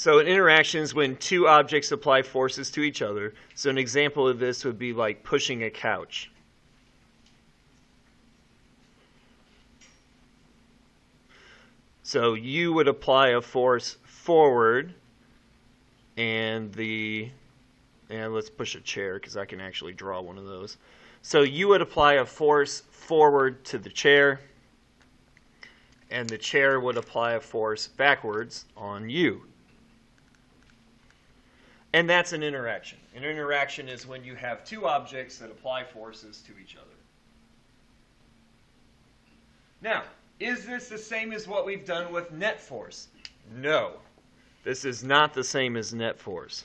So an interaction is when two objects apply forces to each other. So an example of this would be like pushing a couch. So you would apply a force forward, and let's push a chair because I can actually draw one of those. So you would apply a force forward to the chair, and the chair would apply a force backwards on you. And that's an interaction. An interaction is when you have two objects that apply forces to each other. Now, is this the same as what we've done with net force? No. This is not the same as net force.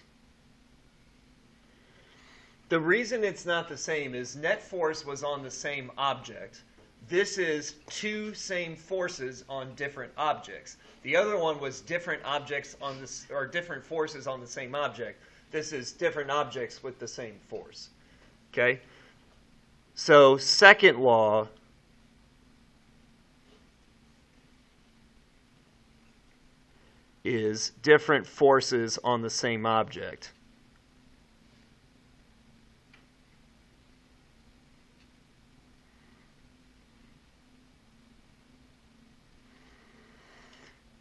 The reason it's not the same is net force was on the same object. This is two same forces on different objects. The other one was different objects on this, or different forces on the same object. This is different objects with the same force. Okay? So, second law is different forces on the same object.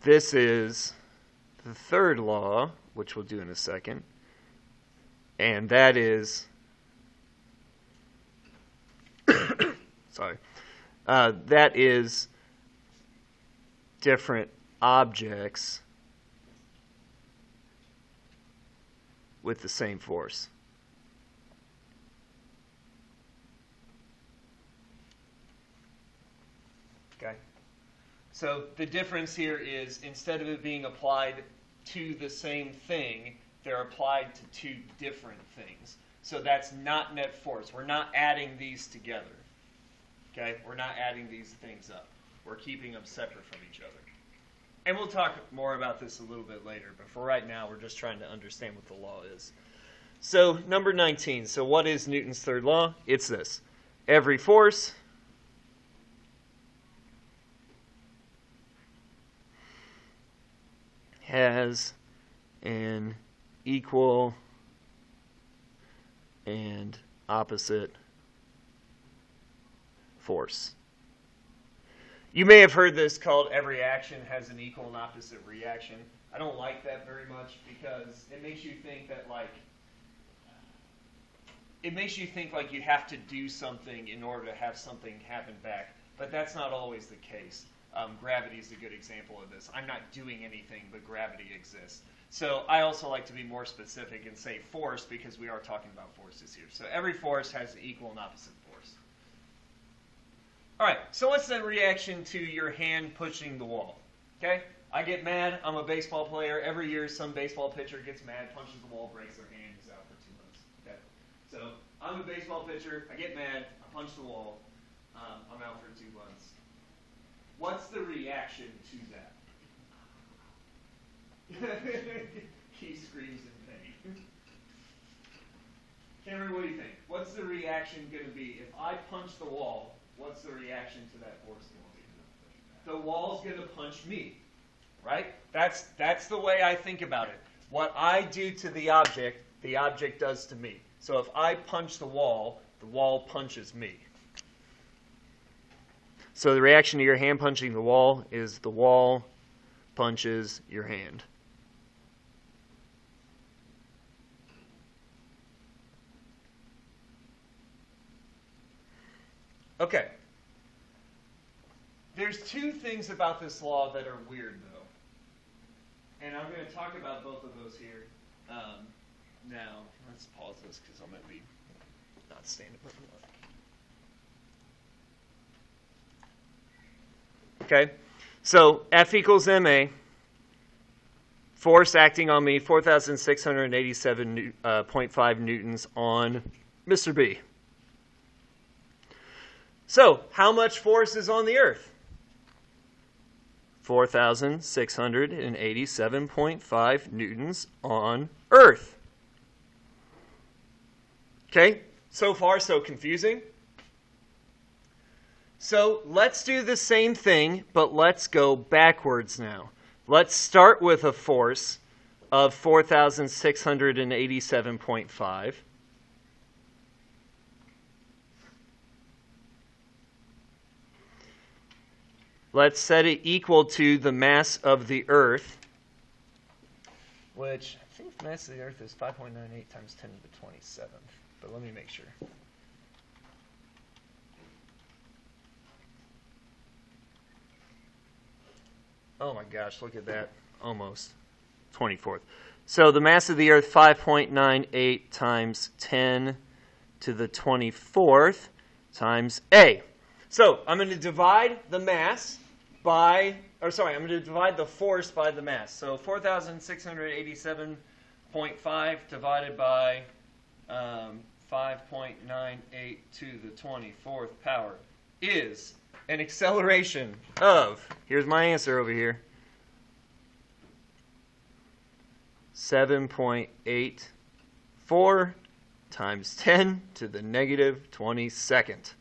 This is the third law, which we'll do in a second, and that is, that is different objects with the same force. Okay? So the difference here is instead of it being applied to the same thing, they're applied to two different things. So that's not net force. We're not adding these together. Okay? We're not adding these things up. We're keeping them separate from each other. And we'll talk more about this a little bit later, but for right now, we're just trying to understand what the law is. So, number 19. So what is Newton's third law? It's this. Every force has an equal and opposite force. You may have heard this called every action has an equal and opposite reaction. I don't like that very much because it makes you think that you have to do something in order to have something happen back. But that's not always the case. Gravity is a good example of this. I'm not doing anything, but gravity exists. So I also like to be more specific and say force because we are talking about forces here. So every force has an equal and opposite force. All right, so what's the reaction to your hand pushing the wall? Okay, I get mad. I'm a baseball player. Every year some baseball pitcher gets mad, punches the wall, breaks their hand, is out for 2 months. Okay, so I'm a baseball pitcher. I get mad. I punch the wall. I'm out for 2 months. What's the reaction to that? He screams in pain. Cameron, what do you think? What's the reaction going to be? If I punch the wall, what's the reaction to that force? The wall's going to punch me, right? That's the way I think about it. What I do to the object does to me. So if I punch the wall punches me. So the reaction to your hand punching the wall is the wall punches your hand. Okay. There's two things about this law that are weird, though. And I'm going to talk about both of those here. Now, let's pause this because I'm going to be not standing up. Okay, so F equals ma. Force acting on me, 4,687.5 newtons on Mr. B. So, how much force is on the Earth? 4,687.5 newtons on Earth. Okay, so far so confusing. So let's do the same thing, but let's go backwards now. Let's start with a force of 4,687.5. Let's set it equal to the mass of the Earth, which I think the mass of the Earth is 5.98 times 10 to the 27th. But let me make sure. Oh my gosh, look at that. Almost 24th. So the mass of the Earth, 5.98 times 10 to the 24th times A. So I'm going to divide the mass by, I'm going to divide the force by the mass. So 4,687.5 divided by 5.98 to the 24th power is an acceleration of, here's my answer over here, 7.84 times 10 to the negative 22nd.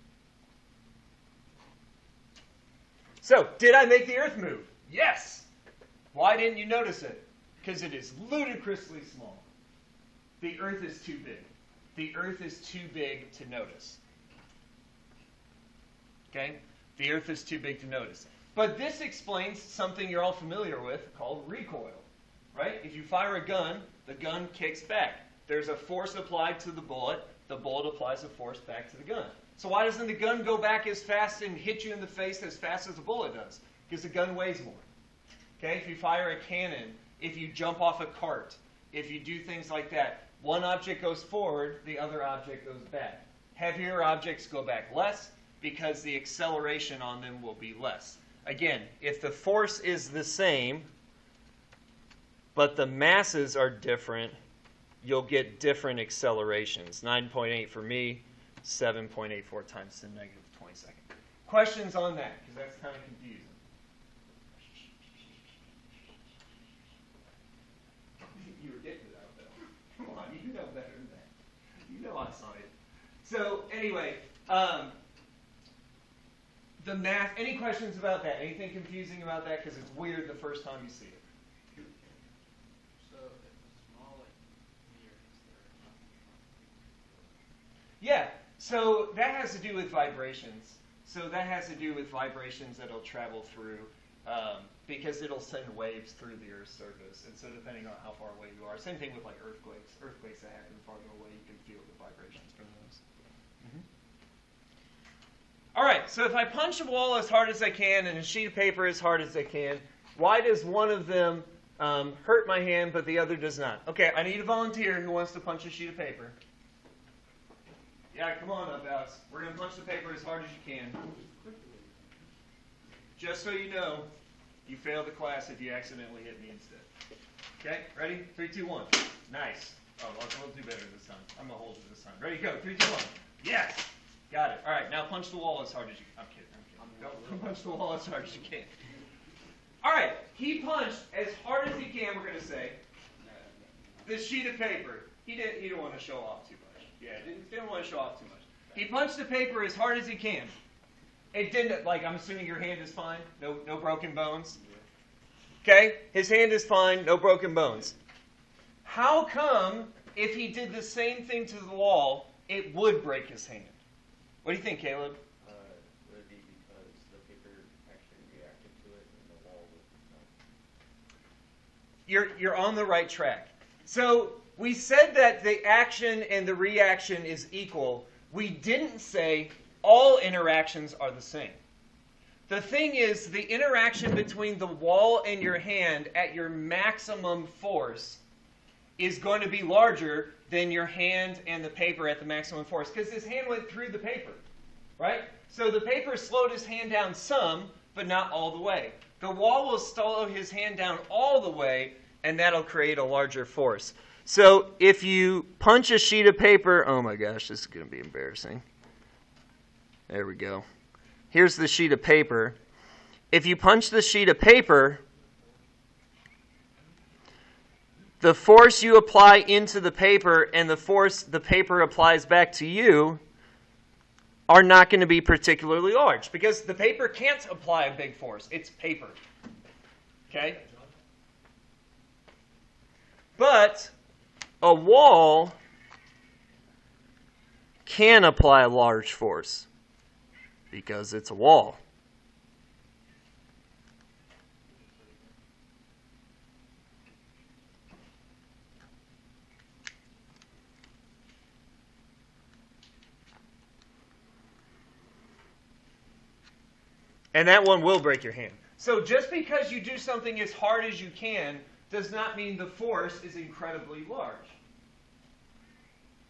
So, did I make the Earth move? Yes. Why didn't you notice it? Because it is ludicrously small. The Earth is too big. The Earth is too big to notice. Okay? The Earth is too big to notice. But this explains something you're all familiar with called recoil. Right? If you fire a gun, the gun kicks back. There's a force applied to the bullet applies a force back to the gun. So why doesn't the gun go back as fast and hit you in the face as fast as the bullet does? Because the gun weighs more. Okay? If you fire a cannon, if you jump off a cart, if you do things like that, one object goes forward, the other object goes back. Heavier objects go back less because the acceleration on them will be less. Again, if the force is the same, but the masses are different, you'll get different accelerations. 9.8 for me, 7.84 times 10 to the negative 22nd. Questions on that? Because that's kind of confusing. You were getting it out, though. Come on, you know better than that. You know I saw it. So, anyway, the math, any questions about that? Anything confusing about that? Because it's weird the first time you see it. Yeah, so that has to do with vibrations. So that has to do with vibrations that it'll travel through because it'll send waves through the Earth's surface. And so depending on how far away you are, same thing with like earthquakes. Earthquakes that happen farther away, you can feel the vibrations from those. All right, so if I punch a wall as hard as I can and a sheet of paper as hard as I can, why does one of them hurt my hand but the other does not? Okay, I need a volunteer who wants to punch a sheet of paper. Yeah, come on up, Alex. We're going to punch the paper as hard as you can. Just so you know, you failed the class if you accidentally hit me instead. Okay, ready? 3, 2, 1. Nice. Oh, I'll do better this time. I'm going to hold it this time. Ready, go. 3, 2, 1. Yes! Got it. All right, now punch the wall as hard as you can. I'm kidding. Go punch the wall as hard as you can. All right, he punched as hard as he can, we're going to say, this sheet of paper. He didn't want to show off too much. Yeah, didn't want to show off too much. He punched the paper as hard as he can. It didn't, like, I'm assuming your hand is fine? No broken bones? Okay, his hand is fine, no broken bones. How come, if he did the same thing to the wall, it would break his hand? What do you think, Caleb? Would it be because the paper actually reacted to it and the wall would not? You're on the right track. So, we said that the action and the reaction is equal. We didn't say all interactions are the same. The thing is, the interaction between the wall and your hand at your maximum force is going to be larger than your hand and the paper at the maximum force, because his hand went through the paper, right? So the paper slowed his hand down some, but not all the way. The wall will slow his hand down all the way, and that'll create a larger force. So if you punch a sheet of paper, oh my gosh, this is going to be embarrassing. There we go. Here's the sheet of paper. If you punch the sheet of paper, the force you apply into the paper and the force the paper applies back to you are not going to be particularly large because the paper can't apply a big force. It's paper. Okay? But a wall can apply a large force because it's a wall. And that one will break your hand. So just because you do something as hard as you can does not mean the force is incredibly large.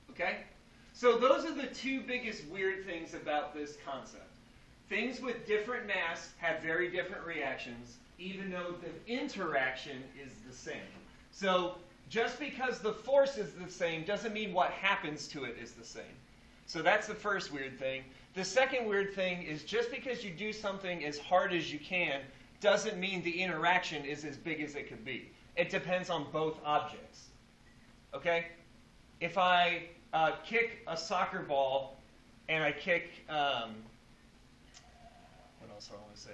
Okay? So those are the two biggest weird things about this concept. Things with different mass have very different reactions, even though the interaction is the same. So just because the force is the same doesn't mean what happens to it is the same. So that's the first weird thing. The second weird thing is just because you do something as hard as you can doesn't mean the interaction is as big as it could be. It depends on both objects. Okay? If I kick a soccer ball and I kick, what else do I want to say?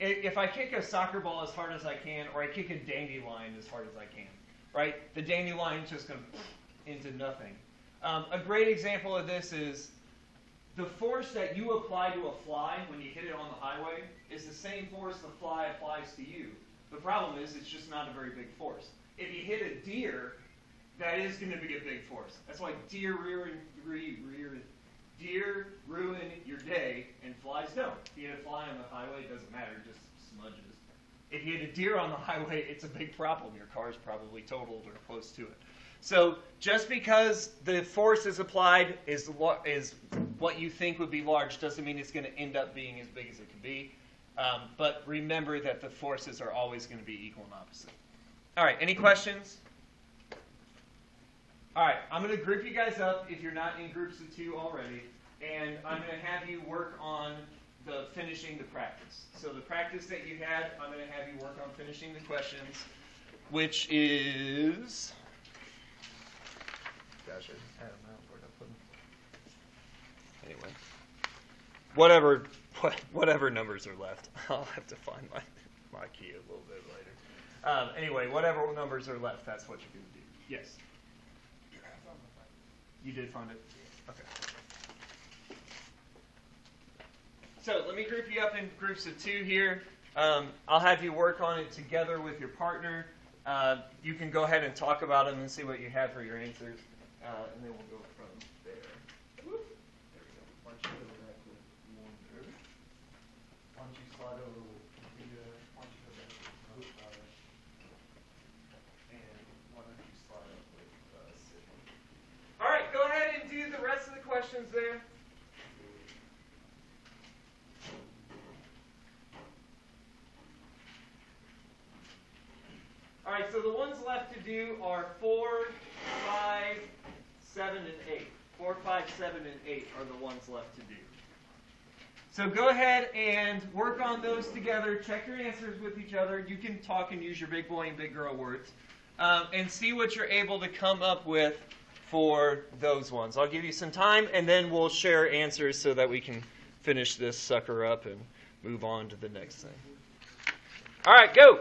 If I kick a soccer ball as hard as I can, or I kick a dandelion as hard as I can, right? The dandelion's just going to into nothing. A great example of this is the force that you apply to a fly when you hit it on the highway is the same force the fly applies to you. The problem is it's just not a very big force. If you hit a deer, that is going to be a big force. That's why deer ruin your day and flies don't. If you hit a fly on the highway, it doesn't matter, it just smudges. If you hit a deer on the highway, it's a big problem. Your car's probably totaled or close to it. So just because the force is applied is what you think would be large doesn't mean it's going to end up being as big as it can be. But remember that the forces are always going to be equal and opposite. All right, any questions? All right, I'm going to group you guys up if you're not in groups of two already, and I'm going to have you work on finishing the practice. So the practice that you had, I'm going to have you work on finishing the questions, which is... Gosh, I don't know where to put them. Anyway, whatever numbers are left, I'll have to find my key a little bit later. Anyway, whatever numbers are left, that's what you're going to do. Yes. You did find it? Okay. So let me group you up in groups of two here. I'll have you work on it together with your partner. You can go ahead and talk about them and see what you have for your answers. And then we'll go from there. Whoop. There we go. Why don't you go back with one there? Why don't you slide over with why don't you go back with and why don't you slide up with Sydney? All right, go ahead and do the rest of the questions there. All right, so the ones left to do are 4, 5, 7, and 8. 4, 5, 7, and 8 are the ones left to do. So go ahead and work on those together. Check your answers with each other. You can talk and use your big boy and big girl words. And see what you're able to come up with for those ones. I'll give you some time, and then we'll share answers so that we can finish this sucker up and move on to the next thing. All right, go.